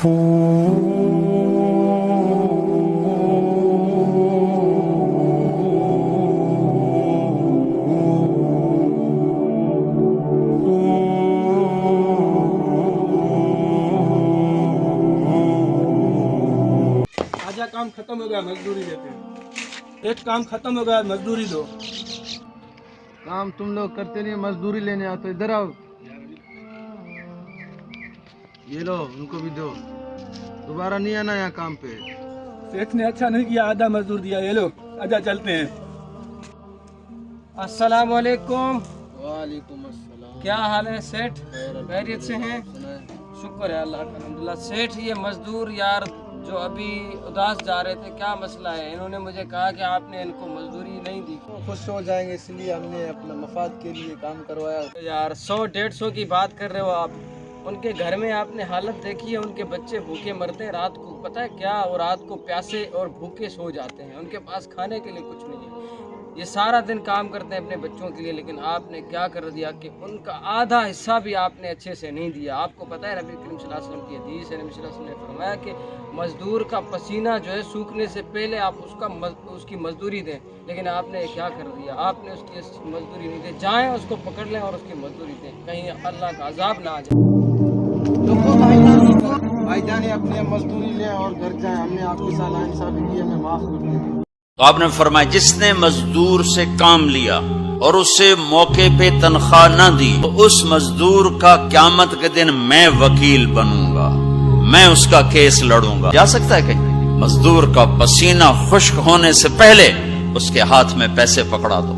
आजा काम खत्म हो गया, मजदूरी देते हैं। एक काम खत्म हो गया, मजदूरी दो। काम तुम लोग करते नहीं, मजदूरी लेने आते। इधर आओ, ये लो, उनको भी दो। दोबारा नहीं आना यहाँ काम पे। सेठ ने अच्छा नहीं किया, आधा मजदूर दिया। ये लो, आजा चलते हैं। अस्सलाम वालेकुम। वालेकुम अस्सलाम। क्या हाल है सेठ? खैरियत से हैं? शुक्र है अल्लाह का, अल्हम्दुलिल्लाह। सेठ ये मजदूर यार जो अभी उदास जा रहे थे, क्या मसला है? इन्होंने मुझे कहा कि आपने इनको मजदूरी नहीं दी। खुश हो जाएंगे इसलिए हमने अपना मफाद के लिए काम करवाया। यार 100-150 की बात कर रहे हो आप। उनके घर में आपने हालत देखी है, उनके बच्चे भूखे मरते हैं रात को, पता है क्या? और रात को प्यासे और भूखे सो जाते हैं, उनके पास खाने के लिए कुछ नहीं है। ये सारा दिन काम करते हैं अपने बच्चों के लिए, लेकिन आपने क्या कर दिया कि उनका आधा हिस्सा भी आपने अच्छे से नहीं दिया। आपको पता है नबी करीम सल्लल्लाहु अलैहि वसल्लम की हदीस है, नबी सल्लल्लाहु अलैहि वसल्लम ने फरमाया कि मजदूर का पसीना जो है सूखने से पहले आप उसकी मजदूरी दें, लेकिन आपने क्या कर दिया? आपने उसकी मजदूरी नहीं दी। जाएँ उसको पकड़ लें और उसकी मजदूरी दें, कहीं अल्लाह का अजाब ना आ जाए। भाईजान अपनी मजदूरी लें और घर जाएं। हमने आपके साथ नाइंसाफी की, हमें माफ कर दीजिए। तो आपने फरमाया जिसने मजदूर से काम लिया और उसे मौके पे तनख्वाह न दी, तो उस मजदूर का क़यामत के दिन मैं वकील बनूंगा, मैं उसका केस लड़ूंगा। जा सकता है कहीं? मजदूर का पसीना खुश्क होने से पहले उसके हाथ में पैसे पकड़ा दो।